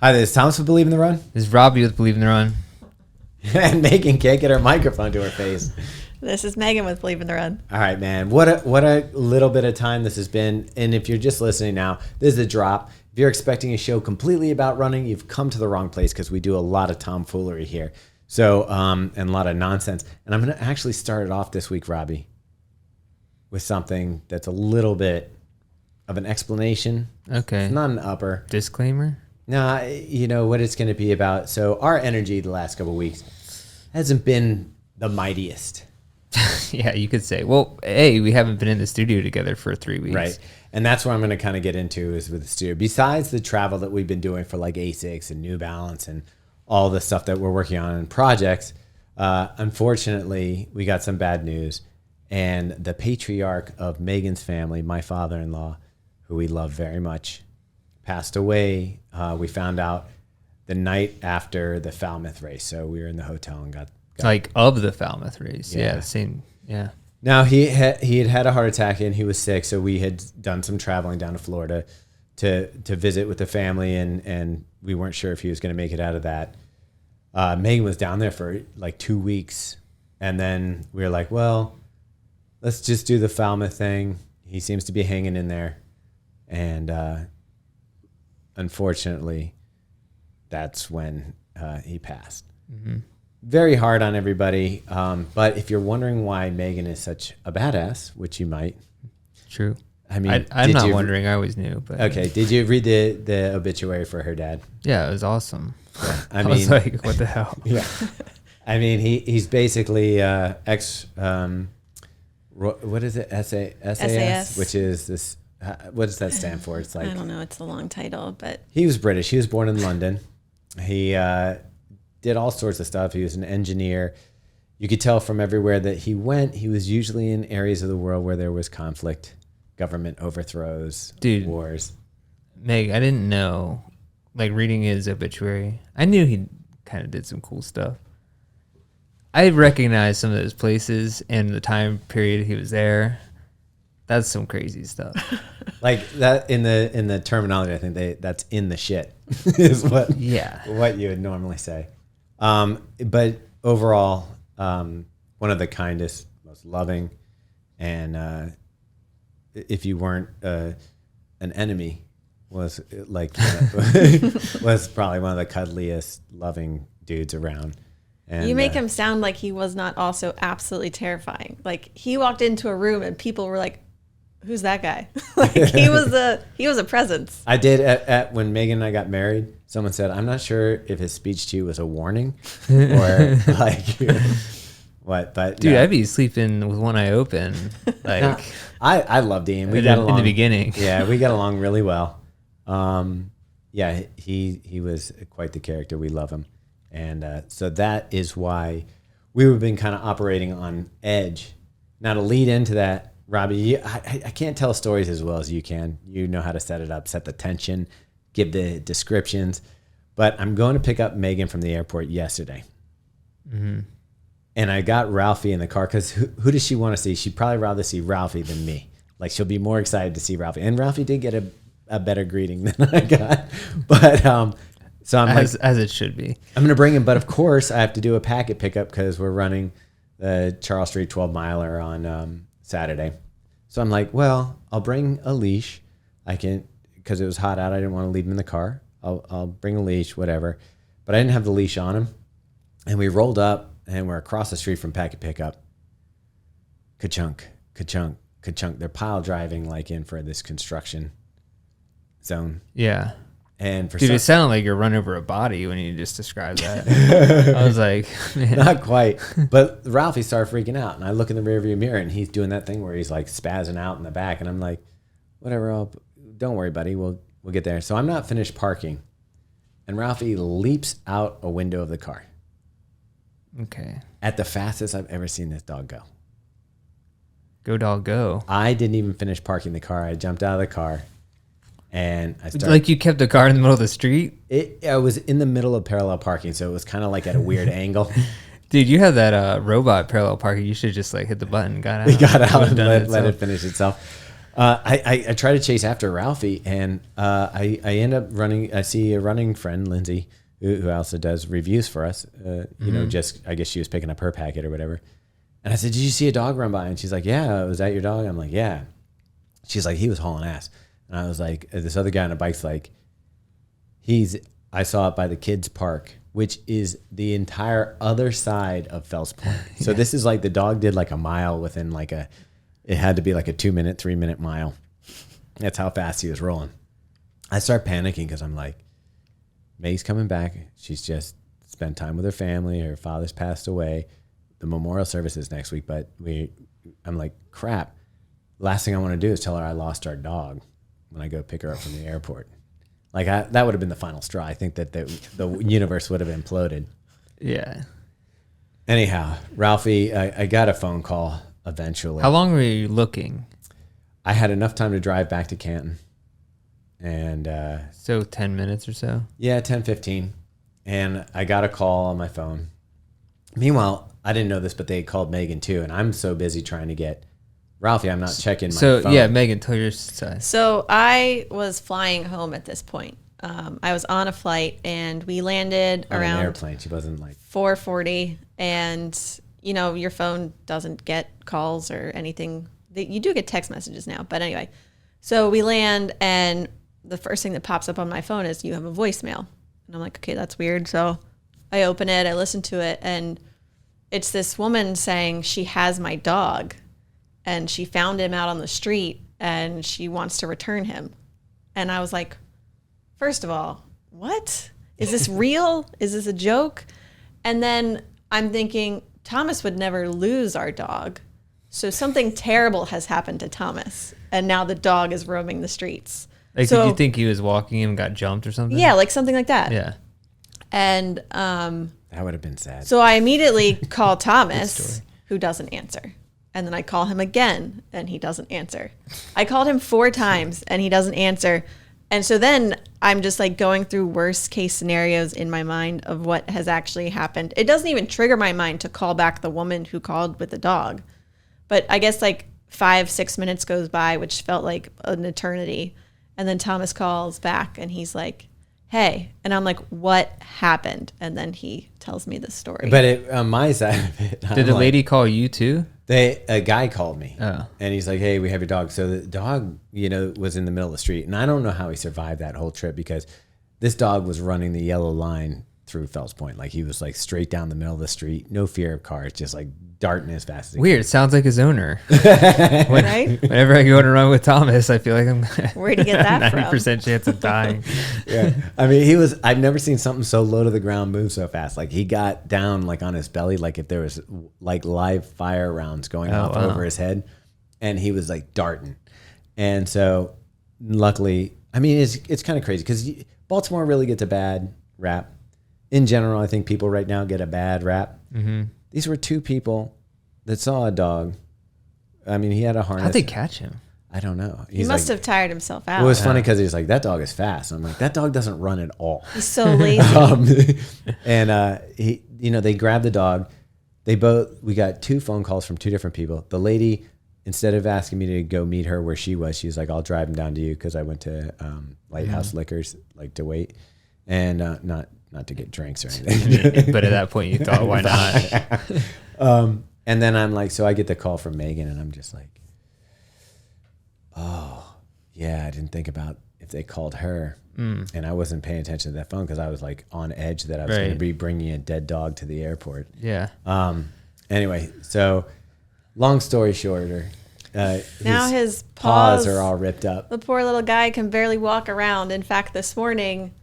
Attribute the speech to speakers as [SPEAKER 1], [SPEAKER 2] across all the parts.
[SPEAKER 1] Hi, this is Thomas with Believe in the Run.
[SPEAKER 2] This is Robbe with Believe in the Run.
[SPEAKER 1] And Megan can't get her microphone to her face.
[SPEAKER 3] This is Megan with Believe in the Run.
[SPEAKER 1] All right, man. What a little bit of time this has been. And if you're just listening now, this is a drop. If you're expecting a show completely about running, you've come to the wrong place because we do a lot of tomfoolery here. So, and a lot of nonsense. And I'm going to actually start it off this week, Robbe, with something that's a little bit of an explanation.
[SPEAKER 2] Okay.
[SPEAKER 1] It's not an upper.
[SPEAKER 2] Disclaimer?
[SPEAKER 1] Nah, you know what it's going to be about. So our energy the last couple of weeks hasn't been the mightiest.
[SPEAKER 2] Yeah, you could say. Well, hey, we haven't been in the studio together for 3 weeks.
[SPEAKER 1] Right. And that's what I'm going to kind of get into is with the studio. Besides the travel that we've been doing for like ASICs and New Balance and all the stuff that we're working on in projects, unfortunately, we got some bad news. And the patriarch of Megan's family, my father-in-law, who we love very much, passed away. We found out the night after the Falmouth race. So we were in the hotel and got
[SPEAKER 2] like of the Falmouth race.
[SPEAKER 1] Yeah.
[SPEAKER 2] Yeah, same. Yeah.
[SPEAKER 1] Now he had a heart attack and he was sick, so we had done some traveling down to Florida to visit with the family, and we weren't sure if he was going to make it out of that. Megan was down there for like 2 weeks, and then we were like, well, let's just do the Falmouth thing. He seems to be hanging in there, and unfortunately, that's when he passed. Mm-hmm. Very hard on everybody. But if you're wondering why Megan is such a badass, which you might.
[SPEAKER 2] True.
[SPEAKER 1] I mean,
[SPEAKER 2] I'm not wondering. I always knew. But
[SPEAKER 1] okay. Did you read the obituary for her dad?
[SPEAKER 2] Yeah, it was awesome.
[SPEAKER 1] Yeah,
[SPEAKER 2] I was like, what the hell?
[SPEAKER 1] Yeah. I mean, he's basically ex. What is it? SAS, which is this. What does that stand for? It's like,
[SPEAKER 3] I don't know. It's a long title, but
[SPEAKER 1] he was British. He was born in London. He did all sorts of stuff. He was an engineer. You could tell from everywhere that he went, he was usually in areas of the world where there was conflict, government overthrows, wars.
[SPEAKER 2] Meg, I didn't know, like reading his obituary, I knew he kind of did some cool stuff. I recognized some of those places and the time period he was there. That's some crazy stuff.
[SPEAKER 1] Like that in the terminology, I think that's in the shit is what you would normally say. But overall, one of the kindest, most loving, and if you weren't an enemy, was like was probably one of the cuddliest, loving dudes around. And
[SPEAKER 3] you make him sound like he was not also absolutely terrifying. Like he walked into a room and people were like, "Who's that guy?" Like he was a presence.
[SPEAKER 1] I did at when Megan and I got married. Someone said, "I'm not sure if his speech to you was a warning or like what." But
[SPEAKER 2] dude, I'd be sleeping with one eye open. Like
[SPEAKER 1] no, I loved Ian. We got along
[SPEAKER 2] in the beginning.
[SPEAKER 1] Yeah, we got along really well. Yeah, he was quite the character. We love him, and so that is why we've been kind of operating on edge. Now to lead into that, Robbe, I can't tell stories as well as you can. You know how to set it up, set the tension, give the descriptions. But I'm going to pick up Megan from the airport yesterday. Mm-hmm. And I got Ralphie in the car because who does she want to see? She'd probably rather see Ralphie than me. Like she'll be more excited to see Ralphie. And Ralphie did get a better greeting than I got. But so I'm
[SPEAKER 2] as it should be.
[SPEAKER 1] I'm going to bring him. But of course, I have to do a packet pickup because we're running the Charles Street 12 miler on Saturday. So I'm like, well, I'll bring a leash. I can, because it was hot out. I didn't want to leave him in the car. I'll bring a leash, whatever. But I didn't have the leash on him. And we rolled up and we're across the street from packet pickup. Ka-chunk, ka-chunk, ka-chunk. They're pile driving like in for this construction zone.
[SPEAKER 2] Yeah.
[SPEAKER 1] And for
[SPEAKER 2] dude, it sounded like you're run over a body when you just described that. I was like, man.
[SPEAKER 1] Not quite. But Ralphie started freaking out. And I look in the rearview mirror and he's doing that thing where he's like spazzing out in the back. And I'm like, whatever, don't worry, buddy. We'll get there. So I'm not finished parking. And Ralphie leaps out a window of the car.
[SPEAKER 2] Okay.
[SPEAKER 1] At the fastest I've ever seen this dog go.
[SPEAKER 2] Go, dog, go.
[SPEAKER 1] I didn't even finish parking the car. I jumped out of the car. And I started,
[SPEAKER 2] like you kept the car in the middle of the street?
[SPEAKER 1] I was in the middle of parallel parking, so it was kind of like at a weird angle.
[SPEAKER 2] Dude, you have that robot parallel parking. You should just like hit the button and got out.
[SPEAKER 1] It got out and let it finish itself. I try to chase after Ralphie, and I end up running. I see a running friend, Lindsay, who also does reviews for us. You know, just I guess she was picking up her packet or whatever. And I said, "Did you see a dog run by?" And she's like, "Yeah, was that your dog?" I'm like, "Yeah." She's like, "He was hauling ass." And I was like, "This other guy on a bike's like, I saw it by the kids' park, which is the entire other side of Fells Point. So this is like the dog did like a mile within like it had to be like a 2-minute, 3-minute mile. That's how fast he was rolling. I start panicking because I'm like, Meg's coming back. She's just spent time with her family. Her father's passed away. The memorial service is next week, but I'm like, crap. Last thing I want to do is tell her I lost our dog when I go pick her up from the airport. Like that would have been the final straw. I think that the universe would have imploded.
[SPEAKER 2] Yeah.
[SPEAKER 1] Anyhow, Ralphie, I got a phone call eventually.
[SPEAKER 2] How long were you looking?
[SPEAKER 1] I had enough time to drive back to Canton. And
[SPEAKER 2] So 10 minutes or so?
[SPEAKER 1] yeah, 10, 15. And I got a call on my phone. Meanwhile, I didn't know this, but they called Megan too. And I'm so busy trying to get Ralphie, I'm not checking my phone.
[SPEAKER 2] So, yeah, Megan, tell your side.
[SPEAKER 3] So I was flying home at this point. I was on a flight, and we landed
[SPEAKER 1] On
[SPEAKER 3] around
[SPEAKER 1] an airplane. She wasn't like
[SPEAKER 3] 4:40, and you know your phone doesn't get calls or anything. You do get text messages now, but anyway. So we land, and the first thing that pops up on my phone is you have a voicemail, and I'm like, okay, that's weird. So I open it, I listen to it, and it's this woman saying she has my dog, and she found him out on the street, and she wants to return him. And I was like, first of all, what? Is this real? Is this a joke? And then I'm thinking, Thomas would never lose our dog. So something terrible has happened to Thomas. And now the dog is roaming the streets.
[SPEAKER 2] Like,
[SPEAKER 3] So-
[SPEAKER 2] did you think he was walking and got jumped or something?
[SPEAKER 3] Yeah, like something like that.
[SPEAKER 2] Yeah.
[SPEAKER 3] And
[SPEAKER 1] that would have been sad.
[SPEAKER 3] so I immediately call Thomas,
[SPEAKER 2] story.
[SPEAKER 3] who doesn't answer. And then I call him again, and he doesn't answer. I called him 4 times, and he doesn't answer. And so then I'm just like going through worst case scenarios in my mind of what has actually happened. It doesn't even trigger my mind to call back the woman who called with the dog. But I guess like 5-6 minutes goes by, which felt like an eternity. And then Thomas calls back, and he's like, hey. And I'm like, what happened? And then he tells me the story.
[SPEAKER 1] But on my side of it,
[SPEAKER 2] Did the lady call you too?
[SPEAKER 1] a guy called me,
[SPEAKER 2] Oh.
[SPEAKER 1] and he's like, "Hey, we have your dog." So the dog, was in the middle of the street, and I don't know how he survived that whole trip because this dog was running the yellow line through Fells Point, like he was like straight down the middle of the street, no fear of cars, just like darting as fast as he
[SPEAKER 2] Weird. Sounds like his owner.
[SPEAKER 3] Right?
[SPEAKER 2] Whenever I go on a run with Thomas, I feel like I'm
[SPEAKER 3] Where'd you get that from?
[SPEAKER 2] 90% chance of dying.
[SPEAKER 1] Yeah, I mean, I've never seen something so low to the ground move so fast. Like he got down like on his belly, like if there was like live fire rounds going off over his head, and he was like darting. And so, luckily, I mean, it's kind of crazy because Baltimore really gets a bad rap. In general, I think people right now get a bad rap.
[SPEAKER 2] Mm-hmm.
[SPEAKER 1] These were 2 people that saw a dog. I mean, he had a harness.
[SPEAKER 2] How'd they catch him?
[SPEAKER 1] I don't know.
[SPEAKER 3] He must have tired himself out.
[SPEAKER 1] It was funny because he was like, that dog is fast. I'm like, that dog doesn't run at all.
[SPEAKER 3] He's so lazy.
[SPEAKER 1] And they grabbed the dog. We got 2 phone calls from 2 different people. The lady, instead of asking me to go meet her where she was like, I'll drive him down to you because I went to Lighthouse Liquors, like to wait. And not to get drinks or anything.
[SPEAKER 2] But at that point, you thought, why not?
[SPEAKER 1] And then I'm like, so I get the call from Megan, and I'm just like, oh, yeah, I didn't think about if they called her. And I wasn't paying attention to that phone because I was like on edge that I was going to be bringing a dead dog to the airport.
[SPEAKER 2] Yeah.
[SPEAKER 1] Anyway, so long story shorter,
[SPEAKER 3] Now his
[SPEAKER 1] paws are all ripped up.
[SPEAKER 3] The poor little guy can barely walk around. In fact, this morning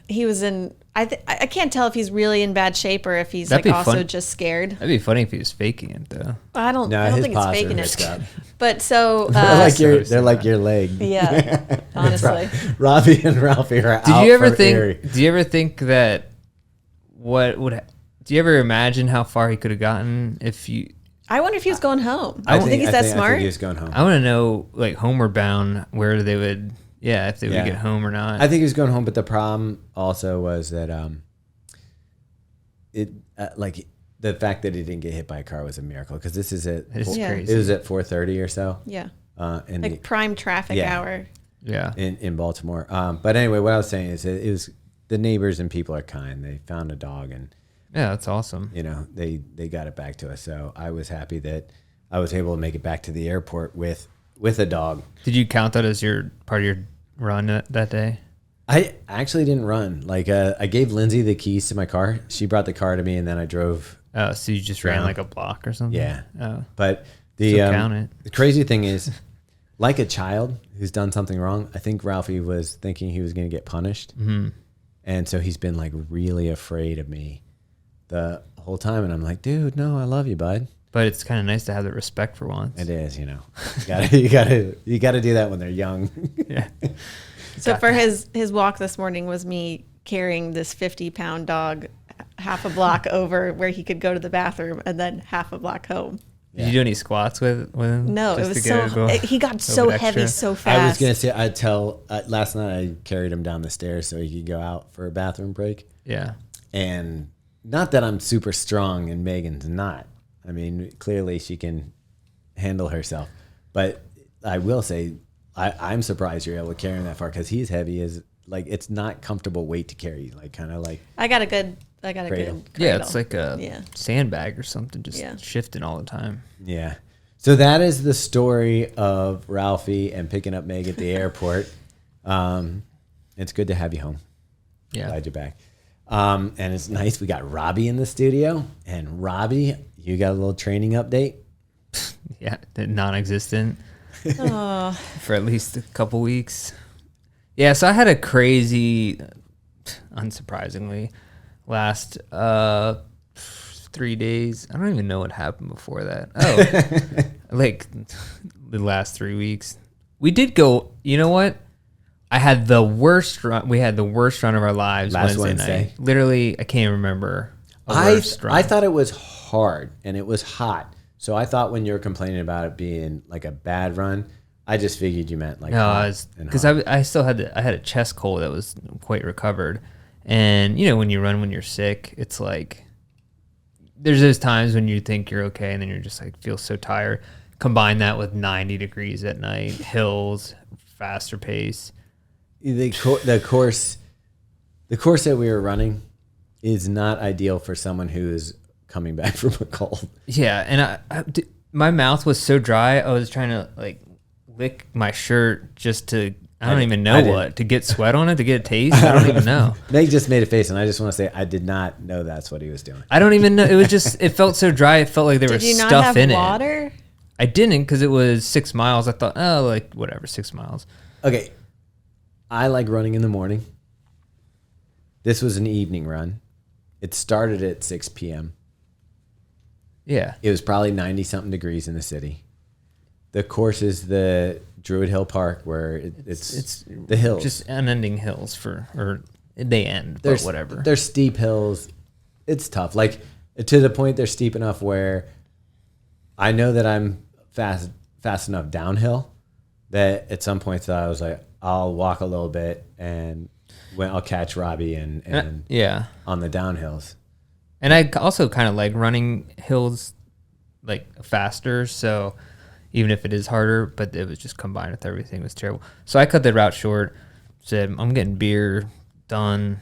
[SPEAKER 3] he was in. I can't tell if he's really in bad shape or if he's
[SPEAKER 2] That'd
[SPEAKER 3] like
[SPEAKER 2] be
[SPEAKER 3] also
[SPEAKER 2] fun.
[SPEAKER 3] just scared.
[SPEAKER 2] That'd be funny if he was faking it, though.
[SPEAKER 3] I don't
[SPEAKER 1] his
[SPEAKER 3] think it's
[SPEAKER 1] paws are
[SPEAKER 3] faking
[SPEAKER 1] ripped
[SPEAKER 3] it.
[SPEAKER 1] up.
[SPEAKER 3] But so
[SPEAKER 1] They're like your leg.
[SPEAKER 3] yeah, honestly.
[SPEAKER 1] Robbie and Ralphie are out.
[SPEAKER 2] Do you ever
[SPEAKER 1] for Erie.
[SPEAKER 2] think that do you ever imagine how far he could have gotten if you?
[SPEAKER 3] I wonder if he was going home. I don't think he's that
[SPEAKER 1] I
[SPEAKER 3] smart.
[SPEAKER 1] think he was going home.
[SPEAKER 2] I want to know, like, homeward bound, where they would, if they would get home or not.
[SPEAKER 1] I think he was going home, but the problem also was that the fact that he didn't get hit by a car was a miracle because this is
[SPEAKER 2] It is
[SPEAKER 3] Yeah.
[SPEAKER 2] crazy.
[SPEAKER 1] it was at 4:30 or so.
[SPEAKER 3] Yeah.
[SPEAKER 1] in
[SPEAKER 3] Like prime traffic hour.
[SPEAKER 2] Yeah.
[SPEAKER 1] in Baltimore. But anyway, what I was saying is it was the neighbors and people are kind. They found a dog and
[SPEAKER 2] Yeah, that's awesome.
[SPEAKER 1] they got it back to us. So I was happy that I was able to make it back to the airport with a dog.
[SPEAKER 2] Did you count that as your part of your run that day?
[SPEAKER 1] I actually didn't run. Like I gave Lindsay the keys to my car. She brought the car to me, and then I drove.
[SPEAKER 2] Oh, so you just ran
[SPEAKER 1] Around.
[SPEAKER 2] like a block or something?
[SPEAKER 1] Yeah.
[SPEAKER 2] Oh.
[SPEAKER 1] But
[SPEAKER 2] Count it.
[SPEAKER 1] the crazy thing is, like a child who's done something wrong, I think Ralphie was thinking he was going to get punished.
[SPEAKER 2] Mm-hmm.
[SPEAKER 1] And so he's been like really afraid of me the whole time. And I'm like, dude, no, I love you, bud.
[SPEAKER 2] But it's kind of nice to have the respect for once.
[SPEAKER 1] It is, you gotta do that when they're young.
[SPEAKER 2] Yeah.
[SPEAKER 3] So for his walk this morning was me carrying this 50-pound dog half a block over where he could go to the bathroom and then half a block home.
[SPEAKER 2] Did you do any squats with him?
[SPEAKER 3] No, it
[SPEAKER 2] Just
[SPEAKER 3] was
[SPEAKER 2] to get
[SPEAKER 3] so he got so heavy
[SPEAKER 2] extra?
[SPEAKER 3] so fast.
[SPEAKER 1] I was gonna say last night I carried him down the stairs so he could go out for a bathroom break.
[SPEAKER 2] Yeah.
[SPEAKER 1] And not that I'm super strong and Megan's not. I mean, clearly she can handle herself. But I will say I'm surprised you're able to carry him that far because he's heavy as like it's not comfortable weight to carry. Like kind of like
[SPEAKER 3] I got a good
[SPEAKER 1] Cradle.
[SPEAKER 3] cradle.
[SPEAKER 2] Yeah, it's like a sandbag or something, just shifting all the time.
[SPEAKER 1] yeah. So that is the story of Ralphie and picking up Meg at the airport. It's good to have you home.
[SPEAKER 2] Yeah.
[SPEAKER 1] Glad you're back. And it's nice. We got Robbie in the studio, and Robbie, you got a little training update.
[SPEAKER 2] Yeah, non-existent
[SPEAKER 3] Oh,
[SPEAKER 2] for at least a couple weeks. Yeah, so I had a crazy, unsurprisingly, last 3 days. I don't even know what happened before that. Oh, like the last 3 weeks. We did go, you know what? I had the worst run. We had the worst run of our lives
[SPEAKER 1] Last
[SPEAKER 2] Wednesday
[SPEAKER 1] Wednesday.
[SPEAKER 2] night. Literally, I can't remember.
[SPEAKER 1] I thought it was hard and it was hot. So I thought when you were complaining about it being like a bad run, I just figured you meant like
[SPEAKER 2] no,
[SPEAKER 1] because
[SPEAKER 2] because I still had I had a chest cold that was quite recovered, and you know when you run when you're sick, it's like there's those times when you think you're okay and then you're just like feel so tired. Combine that with 90 degrees at night, hills, faster pace.
[SPEAKER 1] the course that we were running is not ideal for someone who is coming back from a cold.
[SPEAKER 2] Yeah, and my mouth was so dry. I was trying to like lick my shirt just to I don't even know what to get sweat on it to get a taste. I don't even know.
[SPEAKER 1] Meg just made a face, and I just want to say I did not know that's what he was doing.
[SPEAKER 2] I don't even know. It was just it felt so dry. It felt like there was
[SPEAKER 3] did you not
[SPEAKER 2] stuff
[SPEAKER 3] have
[SPEAKER 2] in it.
[SPEAKER 3] water?
[SPEAKER 2] I didn't because it was 6 miles. I thought, oh, like whatever, 6 miles.
[SPEAKER 1] Okay, I like running in the morning. This was an evening run. It started at 6 p.m.
[SPEAKER 2] Yeah.
[SPEAKER 1] It was probably 90-something degrees in the city. The course is the Druid Hill Park, where it's the hills.
[SPEAKER 2] Just unending hills or they end, but whatever.
[SPEAKER 1] They're steep hills. It's tough. Like to the point they're steep enough where I know that I'm fast enough downhill that at some points I was like, I'll walk a little bit and when I'll catch Robbie and
[SPEAKER 2] yeah.
[SPEAKER 1] on the downhills.
[SPEAKER 2] And I also kind of like running hills like faster, so even if it is harder, but it was just combined with everything, it was terrible. So I cut the route short, said, I'm getting beer, done.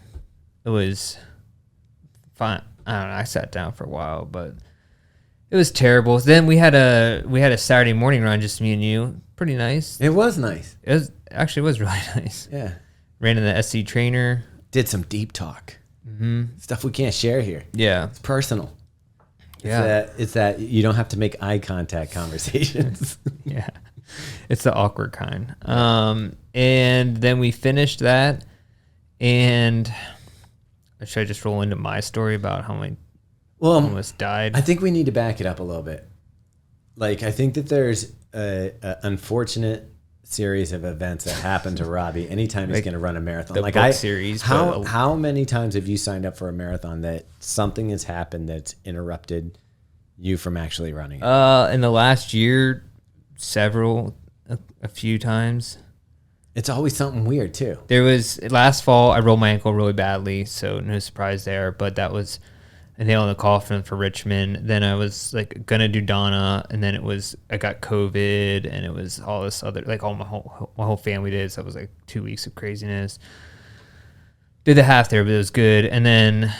[SPEAKER 2] It was fine. I don't know, I sat down for a while, but it was terrible. Then we had a Saturday morning run, just me and you. Pretty nice.
[SPEAKER 1] It was nice.
[SPEAKER 2] It was really nice.
[SPEAKER 1] Yeah.
[SPEAKER 2] Ran in the SC trainer.
[SPEAKER 1] Did some deep talk. Stuff we can't share here.
[SPEAKER 2] Yeah.
[SPEAKER 1] It's personal.
[SPEAKER 2] Yeah.
[SPEAKER 1] It's that you don't have to make eye contact conversations.
[SPEAKER 2] Yeah. It's the awkward kind. And then we finished that, and should I just roll into my story about how I almost died?
[SPEAKER 1] I think we need to back it up a little bit. Like, I think that there's a unfortunate series of events that happen to Robbie anytime he's going to run a marathon.
[SPEAKER 2] The
[SPEAKER 1] like
[SPEAKER 2] book series.
[SPEAKER 1] How many times have you signed up for a marathon that something has happened that's interrupted you from actually running it?
[SPEAKER 2] In the last year, a few times.
[SPEAKER 1] It's always something weird too.
[SPEAKER 2] There was last fall, I rolled my ankle really badly, so no surprise there. But that was a nail in the coffin for Richmond. Then I was like gonna do Donna, and then I got COVID, and it was all this other, like all my whole family did. So it was like 2 weeks of craziness. Did the half there, but it was good. And then,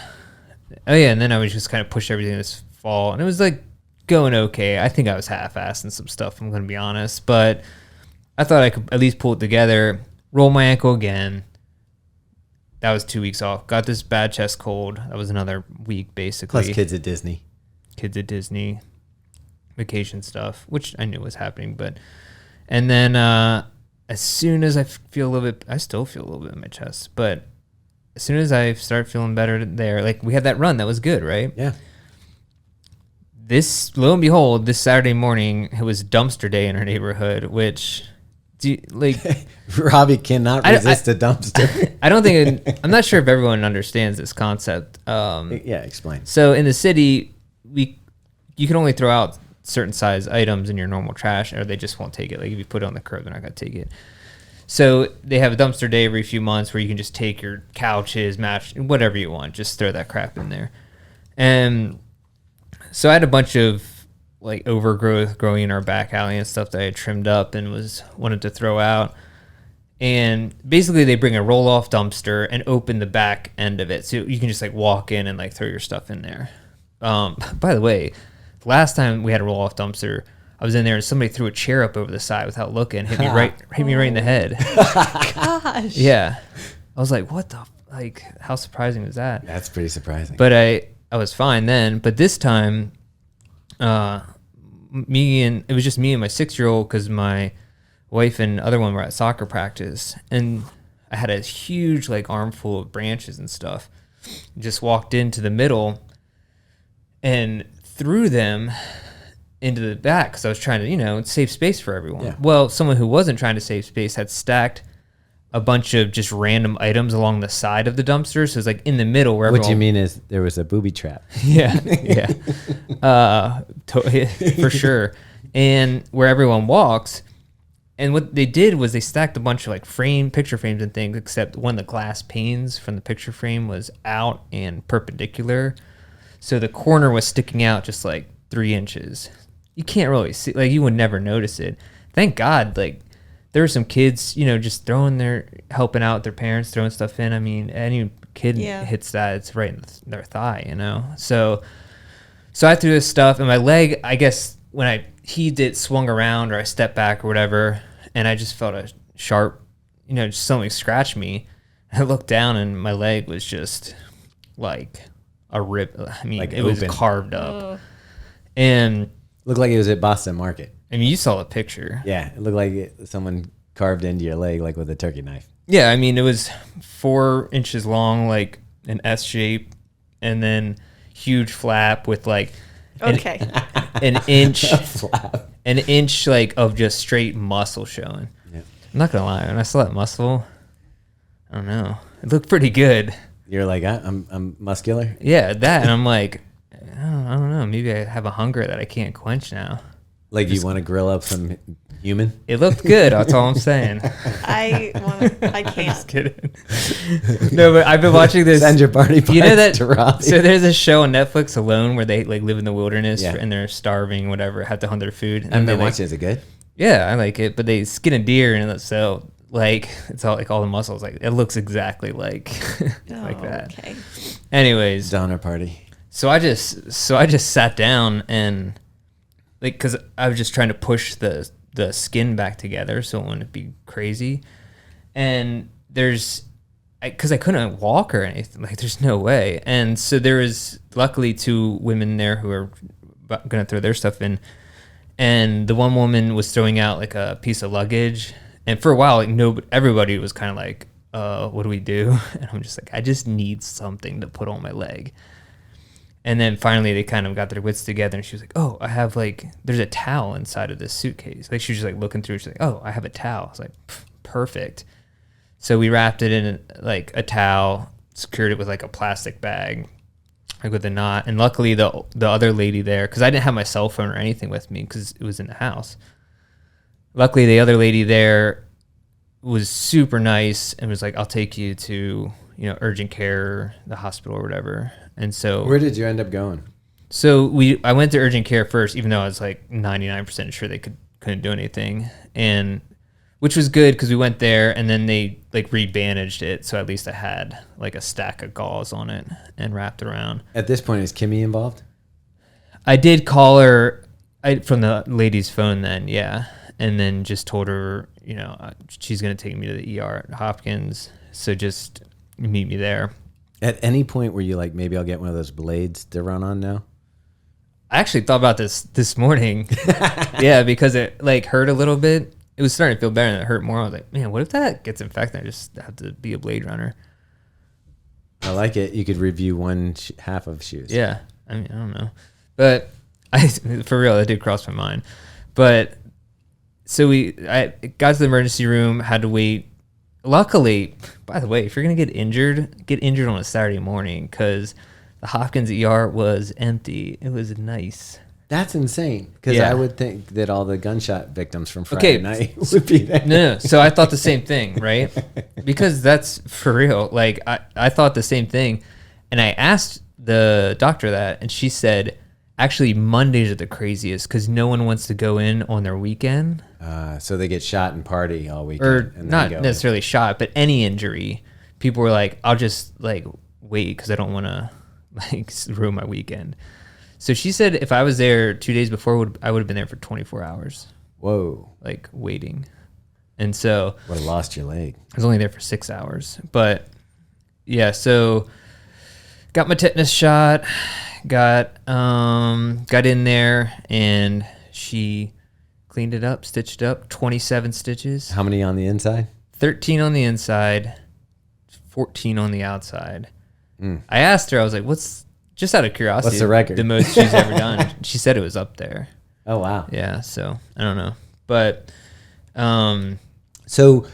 [SPEAKER 2] and then I was just kind of pushed everything this fall, and it was like going okay. I think I was half-assed in some stuff, I'm gonna be honest, but I thought I could at least pull it together. Roll my ankle again. That was 2 weeks off. Got this bad chest cold. That was another week, basically.
[SPEAKER 1] Plus kids at Disney.
[SPEAKER 2] Vacation stuff, which I knew was happening. And then as soon as I feel a little bit, I still feel a little bit in my chest, but as soon as I start feeling better there, like we had that run, that was good, right?
[SPEAKER 1] Yeah.
[SPEAKER 2] Lo and behold, this Saturday morning, it was dumpster day in our neighborhood, which...
[SPEAKER 1] Robbie cannot resist a dumpster.
[SPEAKER 2] I don't think I'm not sure if everyone understands this concept.
[SPEAKER 1] Explain.
[SPEAKER 2] So in the city, you can only throw out certain size items in your normal trash, or they just won't take it. Like if you put it on the curb, they're not gonna take it. So they have a dumpster day every few months where you can just take your couches, match, whatever you want, just throw that crap in there. And so I had a bunch of like overgrowth growing in our back alley and stuff that I had trimmed up and wanted to throw out. And basically they bring a roll-off dumpster and open the back end of it. So you can just like walk in and like throw your stuff in there. By the way, the last time we had a roll-off dumpster, I was in there and somebody threw a chair up over the side without looking, hit me right in the head.
[SPEAKER 3] Gosh.
[SPEAKER 2] Yeah. I was like, what the, like, how surprising was that?
[SPEAKER 1] That's pretty surprising.
[SPEAKER 2] But I was fine then. But this time, it was just me and my 6-year-old because my wife and other one were at soccer practice, and I had a huge like armful of branches and stuff. Just walked into the middle and threw them into the back because I was trying to save space for everyone.
[SPEAKER 1] Yeah.
[SPEAKER 2] Well, someone who wasn't trying to save space had stacked a bunch of just random items along the side of the dumpster, so it's like in the middle where
[SPEAKER 1] what you mean is there was a booby trap.
[SPEAKER 2] Yeah. For sure. And where everyone walks, and what they did was they stacked a bunch of like picture frames and things, except one of the glass panes from the picture frame was out and perpendicular, so the corner was sticking out just like 3 inches. You can't really see, like you would never notice it. Thank God, like there were some kids, just helping out their parents, throwing stuff in. I mean, any kid hits that, it's right in their thigh, So I threw this stuff, and my leg, I guess, when I heaved it, swung around, or I stepped back or whatever, and I just felt a sharp, just something scratched me. I looked down, and my leg was just like a rip. I mean, like it was carved up. And
[SPEAKER 1] looked like it was at Boston Market.
[SPEAKER 2] I mean, you saw the picture.
[SPEAKER 1] Yeah, it looked like someone carved into your leg like with a turkey knife.
[SPEAKER 2] Yeah, I mean, it was 4 inches long, like an S shape, and then huge flap with like an inch like of just straight muscle showing. Yeah. I'm not gonna lie, when I saw that muscle, I don't know, it looked pretty good.
[SPEAKER 1] You're like, I'm muscular?
[SPEAKER 2] Yeah, that, and I'm like, I don't know, maybe I have a hunger that I can't quench now.
[SPEAKER 1] Like you want to grill up some human?
[SPEAKER 2] It looked good. That's all I'm saying.
[SPEAKER 3] I can't.
[SPEAKER 2] Just kidding. No, but I've been watching this.
[SPEAKER 1] Send your party parts to Robbie.
[SPEAKER 2] So there's a show on Netflix, Alone, where they like live in the wilderness and they're starving, whatever, have to hunt their food.
[SPEAKER 1] I've been watching. Is it good?
[SPEAKER 2] Yeah, I like it. But they skin a deer, and so like it's all like all the muscles. Like it looks exactly like like that.
[SPEAKER 3] Okay.
[SPEAKER 2] Anyways,
[SPEAKER 1] Donner party.
[SPEAKER 2] So I just sat down and. Like, because I was just trying to push the skin back together so it wouldn't be crazy. And because I couldn't walk or anything. Like, there's no way. And so there was luckily 2 women there who were going to throw their stuff in. And the one woman was throwing out, like, a piece of luggage. And for a while, like, everybody was kind of like, what do we do? And I'm just like, I just need something to put on my leg. And then finally they kind of got their wits together, and she was like, oh, I have like, there's a towel inside of this suitcase. Like she was just like looking through, she's like, oh, I have a towel. I was like, perfect. So we wrapped it in like a towel, secured it with like a plastic bag, like with a knot. And luckily the other lady there, because I didn't have my cell phone or anything with me because it was in the house. Luckily the other lady there was super nice and was like, I'll take you to, urgent care, the hospital or whatever. And so
[SPEAKER 1] Where did you end up going?
[SPEAKER 2] So I went to urgent care first, even though I was like 99% sure they couldn't do anything, and which was good because we went there and then they like re-bandaged it, so at least I had like a stack of gauze on it and wrapped around.
[SPEAKER 1] At this point, is Kimmy involved?
[SPEAKER 2] I did call her from the lady's phone then, yeah, and then just told her, she's gonna take me to the ER at Hopkins, so just meet me there.
[SPEAKER 1] At any point were you like, maybe I'll get one of those blades to run on now?
[SPEAKER 2] I actually thought about this morning. Yeah, because it like hurt a little bit. It was starting to feel better and it hurt more. I was like, man, what if that gets infected? I just have to be a blade runner.
[SPEAKER 1] I like it. You could review one half of shoes.
[SPEAKER 2] Yeah. I mean, I don't know. But for real, that did cross my mind. But so I got to the emergency room, had to wait. Luckily, by the way, if you're going to get injured on a Saturday morning, because the Hopkins ER was empty. It was nice.
[SPEAKER 1] That's insane. Because
[SPEAKER 2] Yeah.
[SPEAKER 1] I would think that all the gunshot victims from Friday night would be there.
[SPEAKER 2] No. So I thought the same thing, right? Because that's for real. Like, I thought the same thing. And I asked the doctor that, and she said, actually, Mondays are the craziest because no one wants to go in on their weekend.
[SPEAKER 1] So they get shot and party all weekend.
[SPEAKER 2] Or
[SPEAKER 1] and then
[SPEAKER 2] not
[SPEAKER 1] go
[SPEAKER 2] necessarily shot, but any injury. People were like, I'll just, like, wait because I don't want to, like, ruin my weekend. So she said if I was there 2 days before, I would have been there for 24 hours.
[SPEAKER 1] Whoa.
[SPEAKER 2] Like, waiting. And so
[SPEAKER 1] Would have lost your leg.
[SPEAKER 2] I was only there for 6 hours. But, yeah, so got my tetanus shot, got in there, and she cleaned it up, stitched up, 27 stitches.
[SPEAKER 1] How many on the inside?
[SPEAKER 2] 13 on the inside, 14 on the outside. I asked her, I was like, what's, just out of curiosity,
[SPEAKER 1] What's the record?
[SPEAKER 2] The most she's ever done. She said it was up there.
[SPEAKER 1] Oh, wow.
[SPEAKER 2] Yeah, so I don't know. But,
[SPEAKER 1] So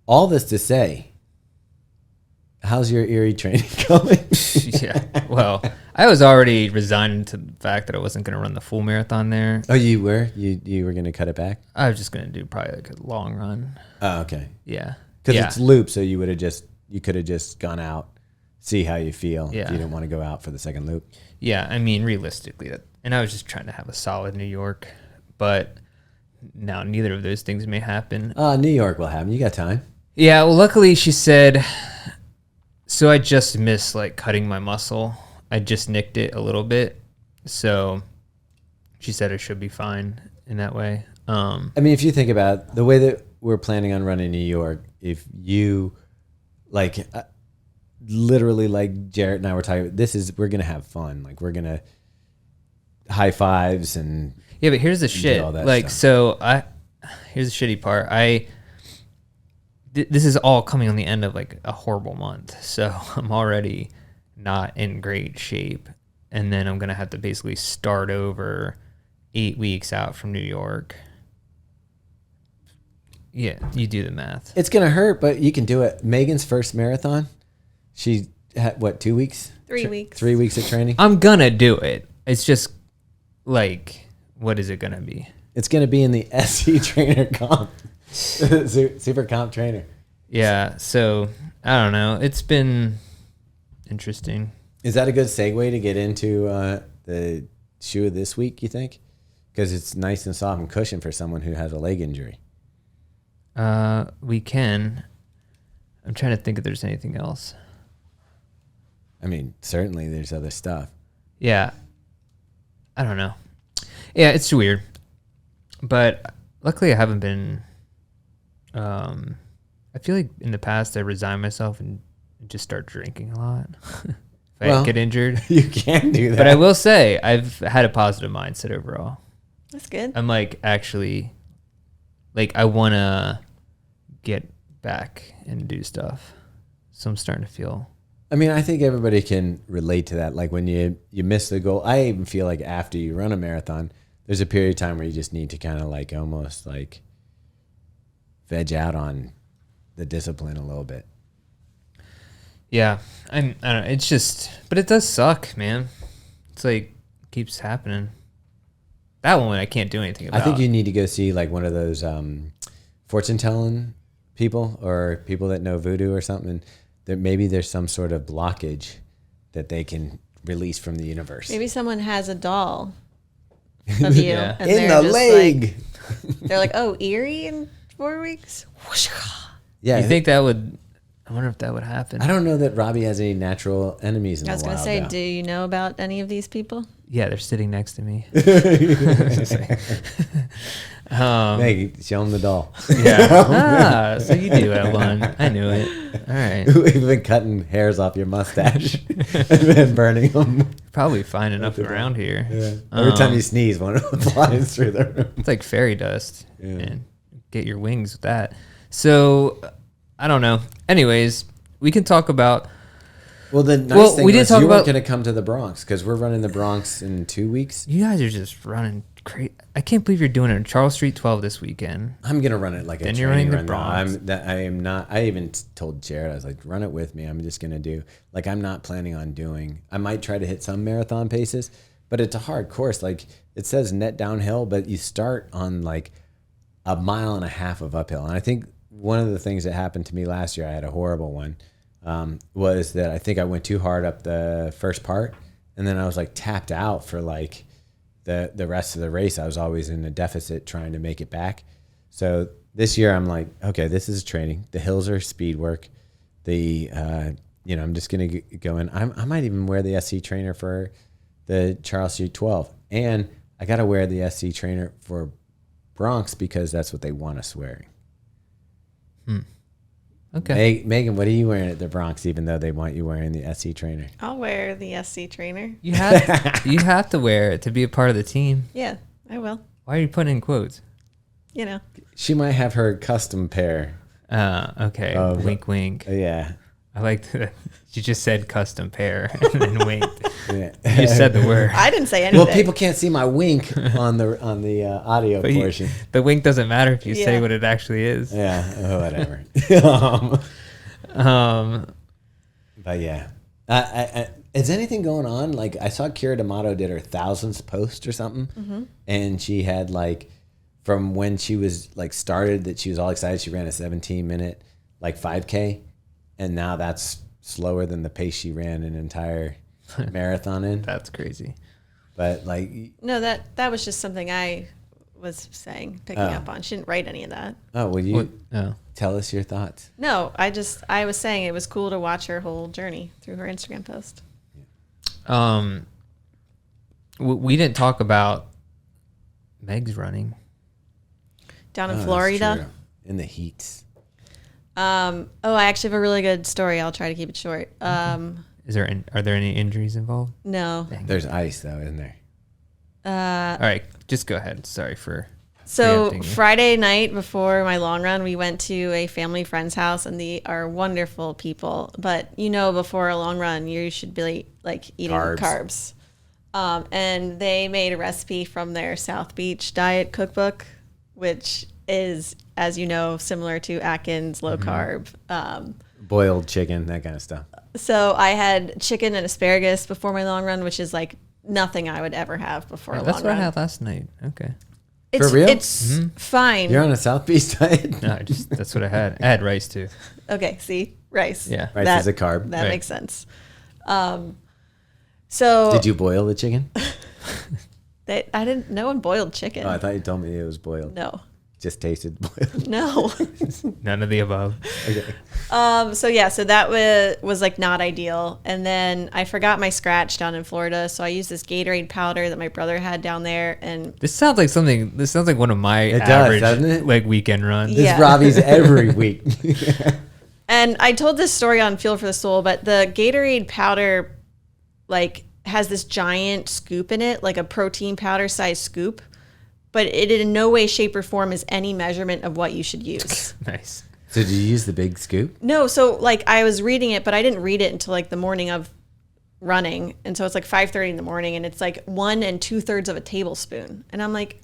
[SPEAKER 1] all this to say, how's your Erie training going?
[SPEAKER 2] yeah, well, I was already resigned to the fact that I wasn't going to run the full marathon there.
[SPEAKER 1] Oh, you were? You were going to cut it back?
[SPEAKER 2] I was just going to do probably like a long run.
[SPEAKER 1] Oh, okay.
[SPEAKER 2] Yeah.
[SPEAKER 1] Because
[SPEAKER 2] Yeah.
[SPEAKER 1] it's loop, so you could have just gone out, see how you feel if
[SPEAKER 2] Yeah.
[SPEAKER 1] you didn't want to go out for the second loop.
[SPEAKER 2] Yeah, I mean, realistically, and I was just trying to have a solid New York, but now neither of those things may happen.
[SPEAKER 1] New York will happen. You got time.
[SPEAKER 2] Yeah, well, luckily she said, so I just missed like cutting my muscle. I just nicked it a little bit. So she said I should be fine in that way.
[SPEAKER 1] I mean, if you think about the way that we're planning on running New York, if you like literally like Jarrett and I were talking, we're going to have fun. Like we're going to high fives and
[SPEAKER 2] yeah, but here's the shit.
[SPEAKER 1] all that
[SPEAKER 2] Like,
[SPEAKER 1] stuff.
[SPEAKER 2] so here's the shitty part. This is all coming on the end of like a horrible month. So I'm already not in great shape. And then I'm going to have to basically start over 8 weeks out from New York. Yeah, you do the math.
[SPEAKER 1] it's going to hurt, but you can do it. Megan's first marathon, she had what, 2 weeks?
[SPEAKER 3] 3 weeks.
[SPEAKER 1] 3 weeks of training.
[SPEAKER 2] I'm going to do it. It's just like, what is it going to be?
[SPEAKER 1] It's going to be in the SC trainer comp, super comp trainer.
[SPEAKER 2] Yeah, so I don't know. It's been interesting.
[SPEAKER 1] Is that a good segue to get into the shoe of this week, you think? Because it's nice and soft and cushioned for someone who has a leg injury.
[SPEAKER 2] We can. I'm trying to think if there's anything else.
[SPEAKER 1] I mean, certainly there's other stuff.
[SPEAKER 2] Yeah. I don't know. Yeah, it's weird. But luckily I haven't been I feel like in the past I resign myself and just start drinking a lot. If I get injured.
[SPEAKER 1] You can do that.
[SPEAKER 2] But I will say I've had a positive mindset overall.
[SPEAKER 3] That's good.
[SPEAKER 2] I'm like actually like I want to get back and do stuff. So I'm starting to feel.
[SPEAKER 1] I mean, I think everybody can relate to that. Like when you miss the goal, I even feel like after you run a marathon, there's a period of time where you just need to kind of like almost like veg out on the discipline a little bit.
[SPEAKER 2] Yeah, I don't know. It's just, but it does suck, man. It's like keeps happening. That one I can't do anything about.
[SPEAKER 1] I think you need to go see like one of those fortune telling people or people that know voodoo or something. maybe there's some sort of blockage that they can release from the universe.
[SPEAKER 3] Maybe someone has a doll of you.
[SPEAKER 2] Yeah.
[SPEAKER 3] And
[SPEAKER 1] In
[SPEAKER 3] they're
[SPEAKER 1] the
[SPEAKER 3] just
[SPEAKER 1] leg.
[SPEAKER 3] they're like, oh, Erie in 4 weeks?
[SPEAKER 1] Yeah.
[SPEAKER 2] You think that would? I wonder if that would happen.
[SPEAKER 1] I don't know that Robbie has any natural enemies in
[SPEAKER 3] I
[SPEAKER 1] the
[SPEAKER 3] was
[SPEAKER 1] wild.
[SPEAKER 3] going to say,
[SPEAKER 1] though.
[SPEAKER 3] do you know about any of these people?
[SPEAKER 2] Yeah, they're sitting next to me.
[SPEAKER 1] Maggie, show him the doll.
[SPEAKER 2] Yeah. So you do have one. I knew it. All right.
[SPEAKER 1] We've been cutting hairs off your mustache and then burning them.
[SPEAKER 2] Probably fine enough around here.
[SPEAKER 1] Yeah. Every time you sneeze, one of them flies through the room.
[SPEAKER 2] It's like fairy dust.
[SPEAKER 1] Yeah.
[SPEAKER 2] And get your wings with that. So I don't know. Anyways, we can talk about.
[SPEAKER 1] Well, the nice thing
[SPEAKER 2] we didn't
[SPEAKER 1] was
[SPEAKER 2] talk
[SPEAKER 1] you weren't
[SPEAKER 2] about-
[SPEAKER 1] going to come to the Bronx because we're running the Bronx in 2 weeks.
[SPEAKER 2] You guys are just running crazy. I can't believe you're doing it on Charles Street 12 this weekend.
[SPEAKER 1] I'm going to run it like a
[SPEAKER 2] Then you're
[SPEAKER 1] training
[SPEAKER 2] running the
[SPEAKER 1] run.
[SPEAKER 2] Bronx.
[SPEAKER 1] I am not. I even told Jared, I was like, run it with me. I'm just going to do, like, I'm not planning on doing, I might try to hit some marathon paces, but it's a hard course. Like, it says net downhill, but you start on like 1.5 miles of uphill. And I think one of the things that happened to me last year, I had a horrible one, was that I think I went too hard up the first part, and then I was like tapped out for like the rest of the race. I was always in a deficit trying to make it back. So this year I'm like, okay, this is training. The hills are speed work. I'm just gonna go in. I might even wear the SC trainer for the Charles Street 12, and I gotta wear the SC trainer for Bronx because that's what they want us wearing.
[SPEAKER 2] Okay.
[SPEAKER 1] Megan, what are you wearing at the Bronx, even though they want you wearing the SC trainer?
[SPEAKER 3] I'll wear the SC trainer.
[SPEAKER 2] You have to wear it to be a part of the team.
[SPEAKER 3] Yeah, I will.
[SPEAKER 2] Why are you putting in quotes?
[SPEAKER 3] You know.
[SPEAKER 1] She might have her custom pair.
[SPEAKER 2] Okay. Wink, wink.
[SPEAKER 1] Yeah.
[SPEAKER 2] I like that. You just said custom pair and then winked.
[SPEAKER 1] Yeah.
[SPEAKER 2] You said the word.
[SPEAKER 3] I didn't say anything.
[SPEAKER 1] Well, people can't see my wink on the audio
[SPEAKER 2] But
[SPEAKER 1] portion.
[SPEAKER 2] the wink doesn't matter if you say
[SPEAKER 3] Yeah.
[SPEAKER 2] what it actually is.
[SPEAKER 1] Yeah, whatever. But yeah, is anything going on? Like, I saw Kira D'Amato did her 1,000th post or something, and she had like from when she was like started that she was all excited. She ran a 17-minute like 5K, and now that's slower than the pace she ran an entire marathon in.
[SPEAKER 2] That's crazy.
[SPEAKER 1] But like,
[SPEAKER 3] No, that was just something I was picking up on. She didn't write any of that.
[SPEAKER 1] oh, will you tell us your thoughts?
[SPEAKER 3] No, I was saying it was cool to watch her whole journey through her Instagram post.
[SPEAKER 2] We didn't talk about Meg's running.
[SPEAKER 3] Down in
[SPEAKER 1] Oh, that's
[SPEAKER 3] Florida.
[SPEAKER 1] true. In the heats.
[SPEAKER 3] I actually have a really good story. I'll try to keep it short.
[SPEAKER 2] Are there any injuries involved?
[SPEAKER 3] No.
[SPEAKER 1] There's ice though, isn't there?
[SPEAKER 2] All right, just go ahead. Sorry for
[SPEAKER 3] So
[SPEAKER 2] preempting you.
[SPEAKER 3] Friday night before my long run, we went to a family friend's house, and they are wonderful people. But before a long run, you should be like eating carbs. And they made a recipe from their South Beach diet cookbook, which is, as you know, similar to Atkins low carb.
[SPEAKER 1] Boiled chicken, that kind of stuff.
[SPEAKER 3] So I had chicken and asparagus before my long run, which is like nothing I would ever have before a long
[SPEAKER 2] That's what
[SPEAKER 3] run.
[SPEAKER 2] I had last night. Okay.
[SPEAKER 3] It's,
[SPEAKER 1] For real?
[SPEAKER 3] It's fine.
[SPEAKER 1] You're on a South Beach diet?
[SPEAKER 2] No, that's what I had. I had rice too.
[SPEAKER 3] Okay, see, rice.
[SPEAKER 2] Yeah.
[SPEAKER 1] Rice is a carb.
[SPEAKER 3] That
[SPEAKER 2] Right.
[SPEAKER 3] makes sense. So
[SPEAKER 1] Did you boil the chicken?
[SPEAKER 3] I didn't. No one boiled chicken.
[SPEAKER 1] Oh, I thought you told me it was boiled.
[SPEAKER 3] No,
[SPEAKER 1] Just tasted boiled.
[SPEAKER 3] no.
[SPEAKER 2] None of the above.
[SPEAKER 1] Okay.
[SPEAKER 3] So that was like not ideal. And then I forgot my scratch down in Florida, so I used this Gatorade powder that my brother had down there, and
[SPEAKER 2] This sounds like one of my
[SPEAKER 1] It does,
[SPEAKER 2] average
[SPEAKER 1] doesn't it?
[SPEAKER 2] like weekend runs.
[SPEAKER 1] This
[SPEAKER 3] Yeah.
[SPEAKER 1] Robbie's every week.
[SPEAKER 3] And I told this story on Fuel for the Soul, but the Gatorade powder like has this giant scoop in it, like a protein powder size scoop, but it in no way, shape, or form is any measurement of what you should use.
[SPEAKER 2] Nice.
[SPEAKER 1] So did you use the big scoop?
[SPEAKER 3] No, so like I was reading it, but I didn't read it until like the morning of running. And so it's like 5:30 in the morning, and it's like 1 2/3 of a tablespoon. And I'm like,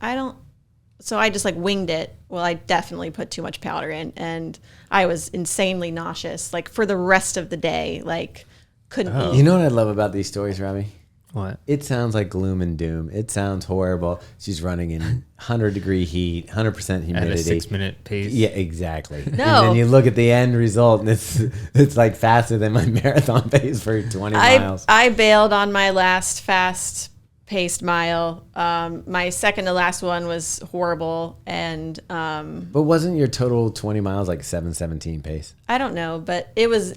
[SPEAKER 3] so I just like winged it. Well, I definitely put too much powder in, and I was insanely nauseous, like for the rest of the day, like couldn't eat.
[SPEAKER 1] You know what I love about these stories, Robbie?
[SPEAKER 2] What?
[SPEAKER 1] It sounds like gloom and doom. It sounds horrible. She's running in 100-degree heat, 100% humidity.
[SPEAKER 2] At a 6-minute pace.
[SPEAKER 1] Yeah, exactly.
[SPEAKER 3] No.
[SPEAKER 1] And then you look at the end result, and it's like faster than my marathon pace for 20 miles.
[SPEAKER 3] I bailed on my last fast-paced mile. My second to last one was horrible, and
[SPEAKER 1] But wasn't your total 20 miles like 7:17 pace?
[SPEAKER 3] I don't know, but it was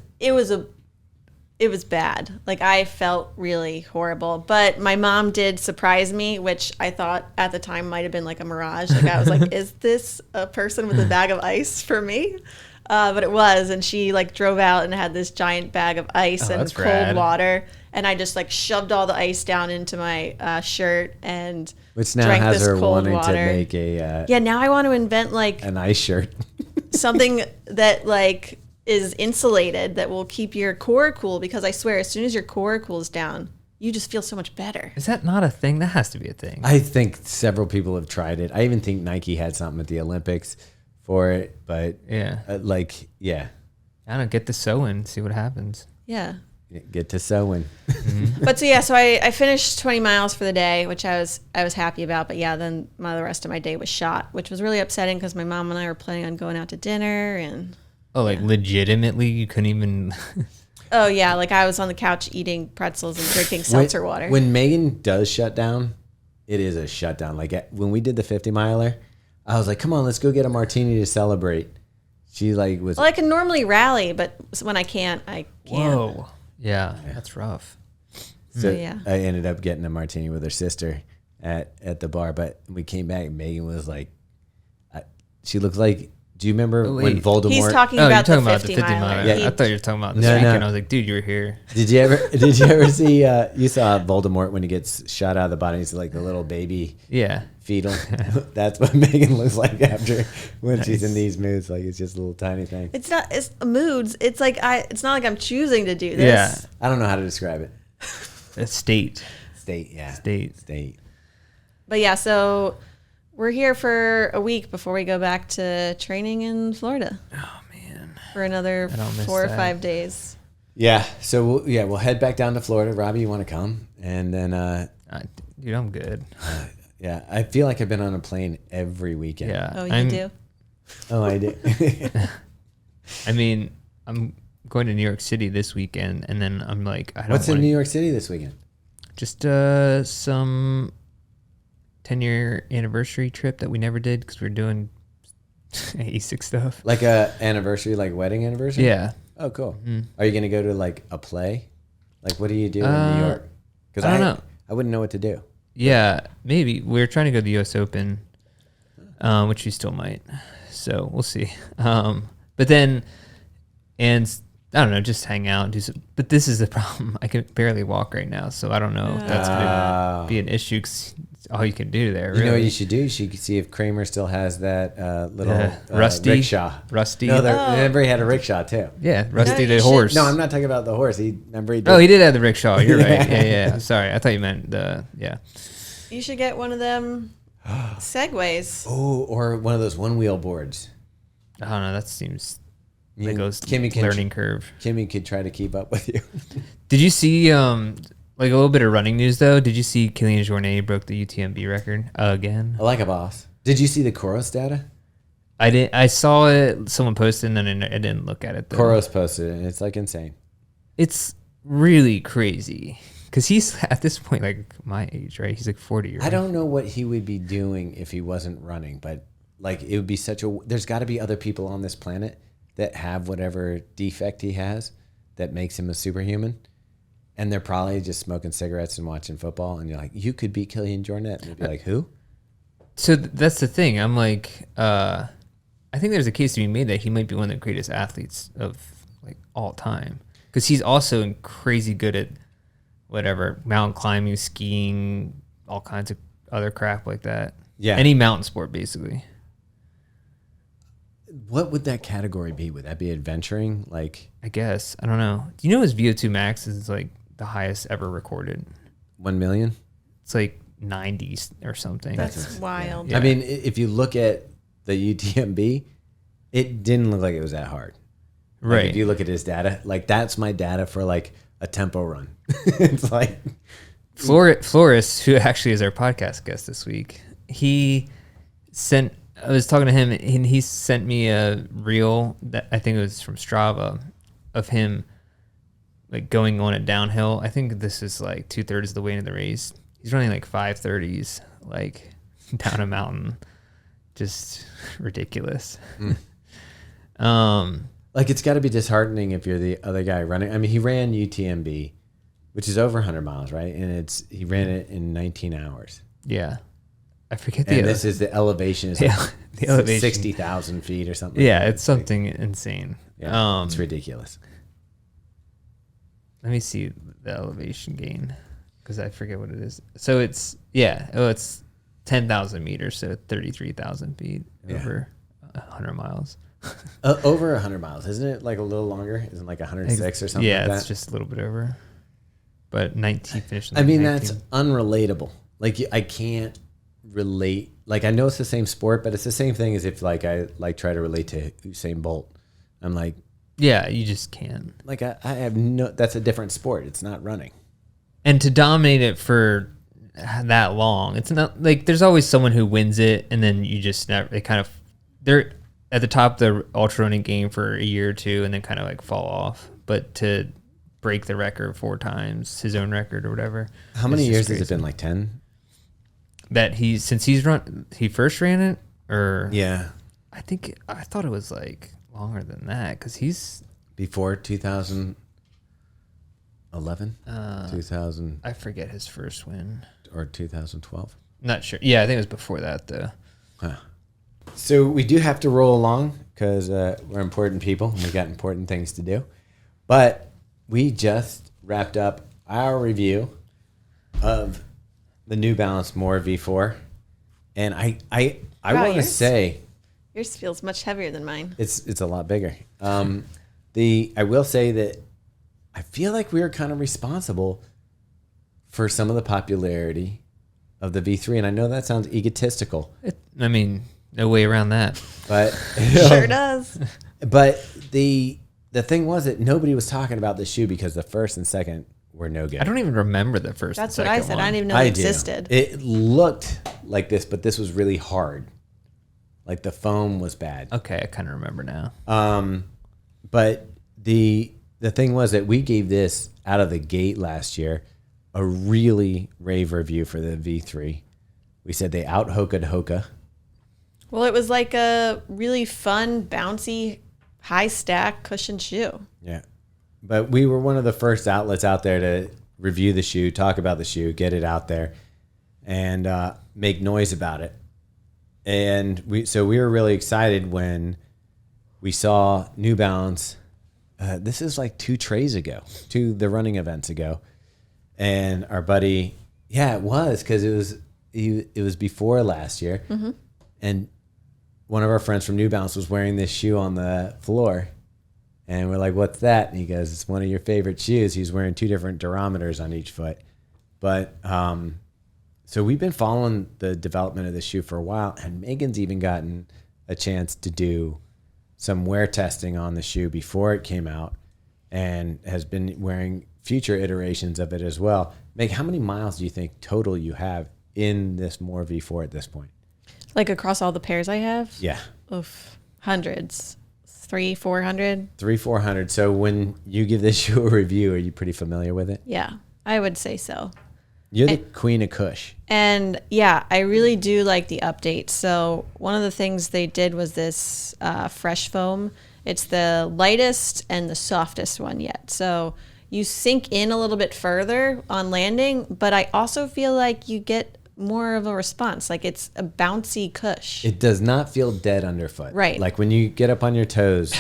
[SPEAKER 3] bad. Like, I felt really horrible. But my mom did surprise me, which I thought at the time might have been like a mirage. Like, I was like, is this a person with a bag of ice for me? But it was. And she like drove out and had this giant bag of ice and
[SPEAKER 2] that's
[SPEAKER 3] cold
[SPEAKER 2] rad.
[SPEAKER 3] water. And I just like shoved all the ice down into my shirt and
[SPEAKER 1] Which now
[SPEAKER 3] drank
[SPEAKER 1] has
[SPEAKER 3] this
[SPEAKER 1] her
[SPEAKER 3] cold
[SPEAKER 1] wanting
[SPEAKER 3] water.
[SPEAKER 1] to make a
[SPEAKER 3] Yeah, now I want to invent like
[SPEAKER 1] an ice shirt.
[SPEAKER 3] something that like is insulated that will keep your core cool, because I swear as soon as your core cools down, you just feel so much better.
[SPEAKER 2] Is that not a thing? That has to be a thing.
[SPEAKER 1] I think several people have tried it. I even think Nike had something at the Olympics for it, but
[SPEAKER 2] Yeah.
[SPEAKER 1] yeah,
[SPEAKER 2] I don't get the sewing, see what happens.
[SPEAKER 3] Yeah.
[SPEAKER 1] get to sewing.
[SPEAKER 3] But so I finished 20 miles for the day, which I was happy about. But yeah, then the rest of my day was shot, which was really upsetting because my mom and I were planning on going out to dinner and
[SPEAKER 2] Oh, like legitimately you couldn't even
[SPEAKER 3] oh yeah, like I was on the couch eating pretzels and drinking seltzer water.
[SPEAKER 1] When Megan does shut down, it is a shutdown. Like when we did the 50 miler, I was like, come on, let's go get a martini to celebrate. She like was
[SPEAKER 3] Well, I can normally rally, but when I can't, I can't.
[SPEAKER 2] Whoa. Yeah, that's rough.
[SPEAKER 1] So
[SPEAKER 3] Yeah.
[SPEAKER 1] I ended up getting a martini with her sister at the bar, but we came back and Megan was like, she looked like, do you remember
[SPEAKER 2] Oh,
[SPEAKER 1] when
[SPEAKER 2] wait.
[SPEAKER 1] Voldemort?
[SPEAKER 3] He's talking
[SPEAKER 2] Oh, you're
[SPEAKER 3] about
[SPEAKER 2] talking
[SPEAKER 3] the
[SPEAKER 2] about
[SPEAKER 3] 50
[SPEAKER 2] the 50
[SPEAKER 3] miler.
[SPEAKER 2] mile.
[SPEAKER 1] Yeah.
[SPEAKER 2] I thought you were talking about this
[SPEAKER 1] No,
[SPEAKER 2] weekend.
[SPEAKER 1] no.
[SPEAKER 2] I was like, dude, you were here.
[SPEAKER 1] Did you ever see you saw Voldemort when he gets shot out of the body? He's like the little baby
[SPEAKER 2] Yeah.
[SPEAKER 1] fetal. That's what Megan looks like after when she's in these moods. Like it's just a little tiny thing.
[SPEAKER 3] It's moods. It's like it's not like I'm choosing to do this.
[SPEAKER 2] Yeah.
[SPEAKER 1] I don't know how to describe it.
[SPEAKER 2] A state.
[SPEAKER 1] State, yeah.
[SPEAKER 2] State.
[SPEAKER 3] But yeah, so we're here for a week before we go back to training in Florida
[SPEAKER 2] Oh man.
[SPEAKER 3] for another
[SPEAKER 2] I don't miss
[SPEAKER 3] 4 or
[SPEAKER 2] that.
[SPEAKER 3] 5 days.
[SPEAKER 1] Yeah. So we'll head back down to Florida. Robbie, you want to come? And then
[SPEAKER 2] Dude, I'm good.
[SPEAKER 1] yeah, I feel like I've been on a plane every weekend.
[SPEAKER 2] Yeah.
[SPEAKER 3] Oh, you do?
[SPEAKER 1] Oh, I did.
[SPEAKER 2] I mean, I'm going to New York City this weekend, and then I'm like, I don't
[SPEAKER 1] What's in
[SPEAKER 2] wanna-
[SPEAKER 1] New York City this weekend?
[SPEAKER 2] Just some 10-year anniversary trip that we never did because we were doing ASIC stuff.
[SPEAKER 1] Like a anniversary, like wedding anniversary?
[SPEAKER 2] Yeah.
[SPEAKER 1] Oh, cool. Are you going to go to like a play? Like what do you do in New York? Because
[SPEAKER 2] I don't know.
[SPEAKER 1] I wouldn't know what to do.
[SPEAKER 2] Yeah, maybe. We were trying to go to the U.S. Open, which we still might. So we'll see. But then, and I don't know, just hang out and do some. But this is the problem. I can barely walk right now, so I don't know if that's going to be an issue 'cause it's all you can do there.
[SPEAKER 1] You know what
[SPEAKER 2] really.
[SPEAKER 1] you should do? You should see if Kramer still has that little
[SPEAKER 2] Rusty?
[SPEAKER 1] rickshaw.
[SPEAKER 2] Rusty.
[SPEAKER 1] No, remember he had a rickshaw too.
[SPEAKER 2] Yeah, Rusty
[SPEAKER 3] you
[SPEAKER 2] the
[SPEAKER 3] should-
[SPEAKER 2] horse.
[SPEAKER 1] No, I'm not talking about the horse. Remember he did.
[SPEAKER 2] Oh, he did have the rickshaw. You're right. Yeah. Sorry, I thought you meant the
[SPEAKER 3] You should get one of them Segways.
[SPEAKER 1] Oh, or one of those one-wheel boards.
[SPEAKER 2] I don't know. That seems
[SPEAKER 1] You
[SPEAKER 2] like
[SPEAKER 1] and
[SPEAKER 2] goes
[SPEAKER 1] Kimmy can-
[SPEAKER 2] learning curve.
[SPEAKER 1] Kimmy could try to keep up with you.
[SPEAKER 2] Did you see like a little bit of running news though? Did you see Kylian Jornet broke the UTMB record again?
[SPEAKER 1] I like a boss. Did you see the Koros data?
[SPEAKER 2] I didn't. I saw it. Someone posted, and then I didn't look at it. Though.
[SPEAKER 1] Koros posted it, and it's like insane.
[SPEAKER 2] It's really crazy because he's at this point like my age, right? He's like 40. Right?
[SPEAKER 1] I don't know what he would be doing if he wasn't running, but like it would be such a. There's got to be other people on this planet that have whatever defect he has that makes him a superhuman, and they're probably just smoking cigarettes and watching football. And you're like, you could beat Kylian Jornet, and they'd be like, who?
[SPEAKER 2] So that's the thing. I'm like, I think there's a case to be made that he might be one of the greatest athletes of like all time because he's also crazy good at whatever mountain climbing, skiing, all kinds of other crap like that.
[SPEAKER 1] Yeah.
[SPEAKER 2] Any mountain sport basically.
[SPEAKER 1] What would that category be? Would that be adventuring? Like
[SPEAKER 2] I guess I don't know. Do you know his VO2 max is like the highest ever recorded?
[SPEAKER 1] 1 million?
[SPEAKER 2] It's like 90s or something.
[SPEAKER 3] That's wild.
[SPEAKER 2] Yeah.
[SPEAKER 1] I mean, if you look at the UTMB, it didn't look like it was that hard. Like,
[SPEAKER 2] right.
[SPEAKER 1] if you look at his data, like that's my data for like a tempo run. It's like
[SPEAKER 2] Flores, who actually is our podcast guest this week, I was talking to him, and he sent me a reel that I think it was from Strava of him like going on it downhill. I think this is like 2/3 of the way into the race. He's running like 5:30s, like down a mountain, just ridiculous.
[SPEAKER 1] Like, it's got to be disheartening if you're the other guy running. I mean, he ran UTMB, which is over 100 miles, right? And he ran it in 19 hours.
[SPEAKER 2] Yeah. I forget
[SPEAKER 1] and this is the elevation is like
[SPEAKER 2] the elevation
[SPEAKER 1] 60,000 feet or something.
[SPEAKER 2] Yeah, it's something insane.
[SPEAKER 1] Yeah, it's ridiculous.
[SPEAKER 2] Let me see the elevation gain because I forget what it is. So it's it's 10,000 meters, so 33,000 feet over 100 miles.
[SPEAKER 1] Over 100 miles, isn't it? Like a little longer? Isn't it like 106 or something?
[SPEAKER 2] Yeah,
[SPEAKER 1] like that?
[SPEAKER 2] It's just a little bit over. But 19 finished.
[SPEAKER 1] I mean, 19. That's unrelatable. Like, I can't relate. Like, I know it's the same sport, but it's the same thing as if like I like try to relate to Usain Bolt. I'm like,
[SPEAKER 2] yeah, you just can't.
[SPEAKER 1] Like, I have no. That's a different sport. It's not running.
[SPEAKER 2] And to dominate it for that long, it's not like there's always someone who wins it, and then you just never. They're at the top of the ultra running game for a year or two, and then kind of like fall off. But to break the record 4 times, his own record or whatever.
[SPEAKER 1] How many years has it been? Like 10?
[SPEAKER 2] That he first ran it, or
[SPEAKER 1] yeah,
[SPEAKER 2] I thought it was like longer than that because he's
[SPEAKER 1] before 2011, 2000.
[SPEAKER 2] I forget his first win
[SPEAKER 1] or 2012.
[SPEAKER 2] Not sure. Yeah, I think it was before that though.
[SPEAKER 1] Huh. So we do have to roll along because we're important people and we got important things to do. But we just wrapped up our review of the New Balance More V4, and I want to say
[SPEAKER 3] yours feels much heavier than mine.
[SPEAKER 1] It's a lot bigger. I will say that I feel like we were kind of responsible for some of the popularity of the V3, and I know that sounds egotistical.
[SPEAKER 2] I mean, no way around that.
[SPEAKER 1] But
[SPEAKER 3] sure does.
[SPEAKER 1] But the thing was that nobody was talking about this shoe because the first and second were no good.
[SPEAKER 2] I don't even remember the first.
[SPEAKER 3] That's
[SPEAKER 2] and
[SPEAKER 3] what I
[SPEAKER 2] second
[SPEAKER 3] said.
[SPEAKER 2] one.
[SPEAKER 3] I didn't even know it existed.
[SPEAKER 1] It looked like this, but this was really hard. Like the foam was bad.
[SPEAKER 2] Okay, I kind of remember now.
[SPEAKER 1] But the thing was that we gave this out of the gate last year a really rave review for the V3. We said they out Hoka'd Hoka.
[SPEAKER 3] Well, it was like a really fun, bouncy, high stack cushion shoe.
[SPEAKER 1] Yeah. But we were one of the first outlets out there to review the shoe, talk about the shoe, get it out there, and make noise about it. And we were really excited when we saw New Balance. This is like 2 trays ago, 2 the running events ago. And our buddy, yeah, it was because it was before last year. Mm-hmm. And one of our friends from New Balance was wearing this shoe on the floor. And we're like, what's that? And he goes, it's one of your favorite shoes. He's wearing 2 different durometers on each foot. But so we've been following the development of this shoe for a while. And Megan's even gotten a chance to do some wear testing on the shoe before it came out and has been wearing future iterations of it as well. Meg, how many miles do you think total you have in this More V4 at this point?
[SPEAKER 3] Like across all the pairs I have?
[SPEAKER 1] Yeah.
[SPEAKER 3] Oof, hundreds. 300-400.
[SPEAKER 1] 300-400. So when you give this shoe a review, are you pretty familiar with it?
[SPEAKER 3] Yeah, I would say so.
[SPEAKER 1] You're the queen of Kush.
[SPEAKER 3] And yeah, I really do like the update. So one of the things they did was this fresh foam. It's the lightest and the softest one yet. So you sink in a little bit further on landing, but I also feel like you get more of a response. Like it's a bouncy Kush.
[SPEAKER 1] It does not feel dead underfoot.
[SPEAKER 3] Right.
[SPEAKER 1] Like when you get up on your toes,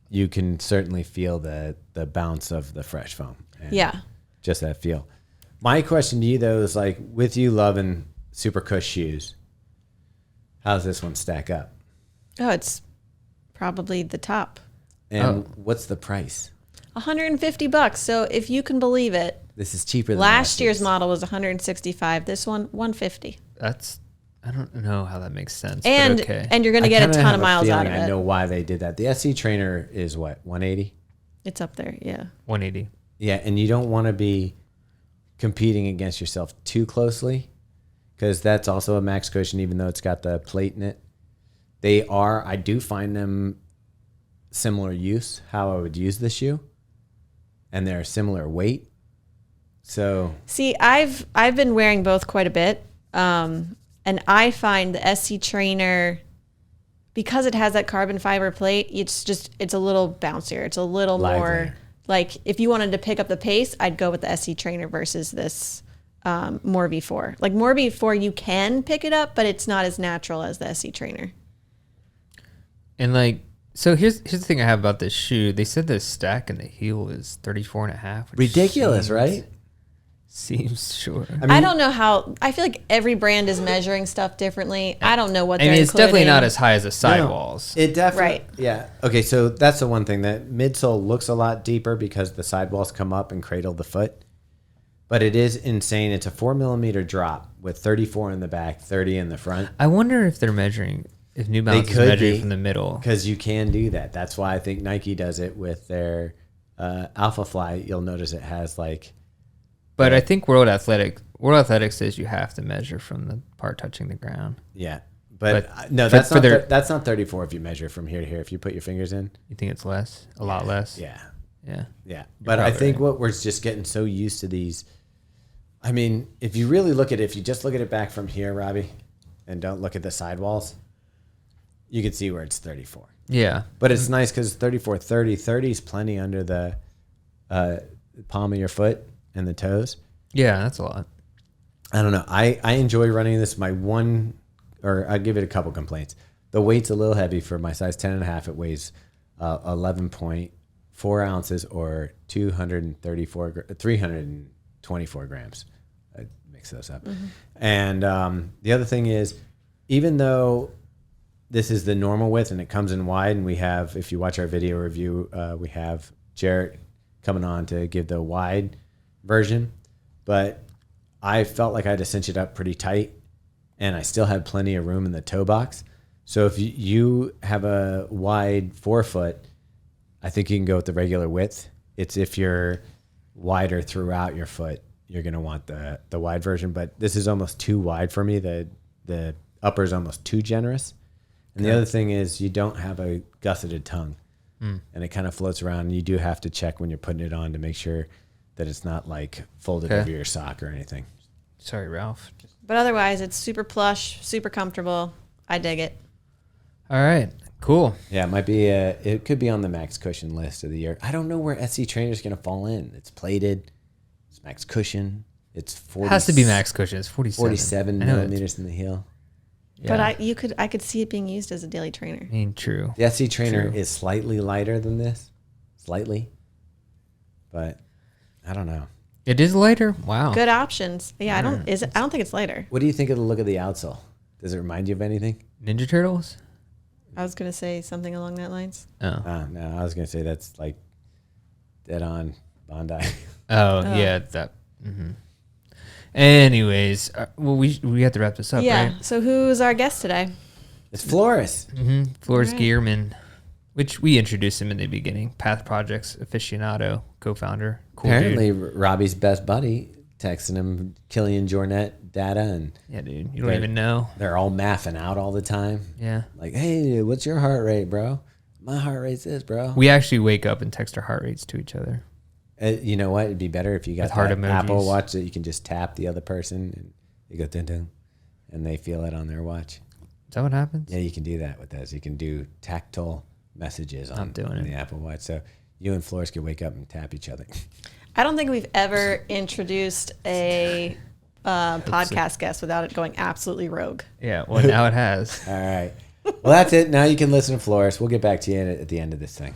[SPEAKER 1] you can certainly feel the bounce of the fresh foam. And
[SPEAKER 3] yeah.
[SPEAKER 1] Just that feel. My question to you though is like, with you loving Super Kush shoes, how's this one stack up?
[SPEAKER 3] Oh, it's probably the top.
[SPEAKER 1] And what's the price?
[SPEAKER 3] $150. So if you can believe it,
[SPEAKER 1] this is cheaper than
[SPEAKER 3] last year's model was $165. This one, $150.
[SPEAKER 2] I don't know how that makes sense.
[SPEAKER 3] And
[SPEAKER 2] but okay.
[SPEAKER 3] and you're going to get a ton of miles out of it.
[SPEAKER 1] I know why they did that. The SC Trainer is what, 180?
[SPEAKER 3] It's up there, yeah.
[SPEAKER 2] 180.
[SPEAKER 1] Yeah, and you don't want to be competing against yourself too closely, because that's also a max cushion, even though it's got the plate in it. I do find them similar use, how I would use the shoe, and they're similar weight. So
[SPEAKER 3] see, I've been wearing both quite a bit, and I find the SC Trainer, because it has that carbon fiber plate, it's a little bouncier. It's a little
[SPEAKER 1] livelier.
[SPEAKER 3] more like, if you wanted to pick up the pace, I'd go with the SC Trainer versus this Morbi 4. Like Morbi 4, you can pick it up, but it's not as natural as the SC Trainer.
[SPEAKER 2] And like, so here's the thing I have about this shoe. They said the stack in the heel is 34.5.
[SPEAKER 1] Ridiculous, right?
[SPEAKER 2] Seems short.
[SPEAKER 3] I don't know how. I feel like every brand is measuring stuff differently. I don't know what they're
[SPEAKER 2] it's definitely
[SPEAKER 3] including.
[SPEAKER 2] not as high as the sidewalls.
[SPEAKER 1] It definitely,
[SPEAKER 3] Right.
[SPEAKER 1] Yeah. Okay, so that's the one thing, that midsole looks a lot deeper because the sidewalls come up and cradle the foot. But it is insane. It's a 4 millimeter drop with 34 in the back, 30 in the front.
[SPEAKER 2] I wonder if they're measuring, if New Balance is
[SPEAKER 1] could
[SPEAKER 2] measuring
[SPEAKER 1] be,
[SPEAKER 2] from the middle.
[SPEAKER 1] Because you can do that. That's why I think Nike does it with their Alpha Fly. You'll notice it has like...
[SPEAKER 2] But I think World Athletics says you have to measure from the part touching the ground.
[SPEAKER 1] Yeah. But no,
[SPEAKER 2] for
[SPEAKER 1] that's not 34 if you measure from here to here. If you put your fingers in.
[SPEAKER 2] You think it's less? A lot less?
[SPEAKER 1] Yeah.
[SPEAKER 2] Yeah.
[SPEAKER 1] Yeah. But I think what we're just getting so used to these... I mean, if you really look at it, if you just look at it back from here, Robbie, and don't look at the sidewalls, you can see where it's 34.
[SPEAKER 2] Yeah.
[SPEAKER 1] But it's nice because 34, 30. 30 is plenty under the palm of your foot and the toes.
[SPEAKER 2] Yeah, that's a lot.
[SPEAKER 1] I don't know. I enjoy running this. I'll give it a couple complaints. The weight's a little heavy for my size 10.5. It weighs 11.4 ounces or 324 grams. I mix those up. Mm-hmm. And the other thing is, even though this is the normal width and it comes in wide, and we have, if you watch our video review, we have Jarrett coming on to give the wide version, but I felt like I had to cinch it up pretty tight, and I still had plenty of room in the toe box. So if you have a wide forefoot, I think you can go with the regular width. It's if you're wider throughout your foot, you're going to want the wide version, but this is almost too wide for me. The upper is almost too generous. And the other thing is, you don't have a gusseted tongue, and it kind of floats around, and you do have to check when you're putting it on to make sure that it's not like folded over your sock or anything.
[SPEAKER 2] Sorry, Ralph.
[SPEAKER 3] But otherwise, it's super plush, super comfortable. I dig it.
[SPEAKER 2] All right, cool.
[SPEAKER 1] Yeah, it might be. It could be on the max cushion list of the year. I don't know where SC Trainer is going to fall in. It's plated. It's max cushion. It's 40.
[SPEAKER 2] Has to be max cushion. It's
[SPEAKER 1] 47 millimeters in the heel.
[SPEAKER 2] Yeah.
[SPEAKER 3] But I could see it being used as a daily trainer.
[SPEAKER 2] I mean, true.
[SPEAKER 1] The SC Trainer
[SPEAKER 2] True.
[SPEAKER 1] is slightly lighter than this, slightly, but I don't know.
[SPEAKER 2] It is lighter. Wow.
[SPEAKER 3] Good options. Yeah, I don't think it's lighter.
[SPEAKER 1] What do you think of the look of the outsole? Does it remind you of anything?
[SPEAKER 2] Ninja Turtles.
[SPEAKER 3] I was gonna say something along that lines.
[SPEAKER 2] Oh.
[SPEAKER 1] No, I was gonna say that's like dead on Bondi.
[SPEAKER 2] Oh yeah, that. Mm-hmm. Anyways, well, we have to wrap this up,
[SPEAKER 3] Yeah.
[SPEAKER 2] right?
[SPEAKER 3] So who's our guest today?
[SPEAKER 1] It's Floris.
[SPEAKER 2] Mm-hmm. Floris
[SPEAKER 3] All right.
[SPEAKER 2] Gearman, which we introduced him in the beginning. Path Projects aficionado, co-founder. Cool
[SPEAKER 1] Apparently,
[SPEAKER 2] dude.
[SPEAKER 1] Robbie's best buddy texting him Killian Jornet data, and
[SPEAKER 2] Yeah, dude. You don't even know.
[SPEAKER 1] they're all mathing out all the time.
[SPEAKER 2] Yeah.
[SPEAKER 1] Like, hey, what's your heart rate, bro? My heart rate's this, bro.
[SPEAKER 2] We actually wake up and text our heart rates to each other.
[SPEAKER 1] You know what? It'd be better if you got
[SPEAKER 2] With heart
[SPEAKER 1] that
[SPEAKER 2] emojis.
[SPEAKER 1] Apple Watch that you can just tap the other person and you go dun dun, and they feel it on their watch.
[SPEAKER 2] Is that what happens?
[SPEAKER 1] Yeah, you can do that with those. You can do tactile messages on the Apple Watch. So you and Floris could wake up and tap each other.
[SPEAKER 3] I don't think we've ever introduced a podcast guest without it going absolutely rogue.
[SPEAKER 2] Yeah. Well, now it has.
[SPEAKER 1] All right. Well, that's it. Now you can listen to Floris. We'll get back to you at the end of this thing.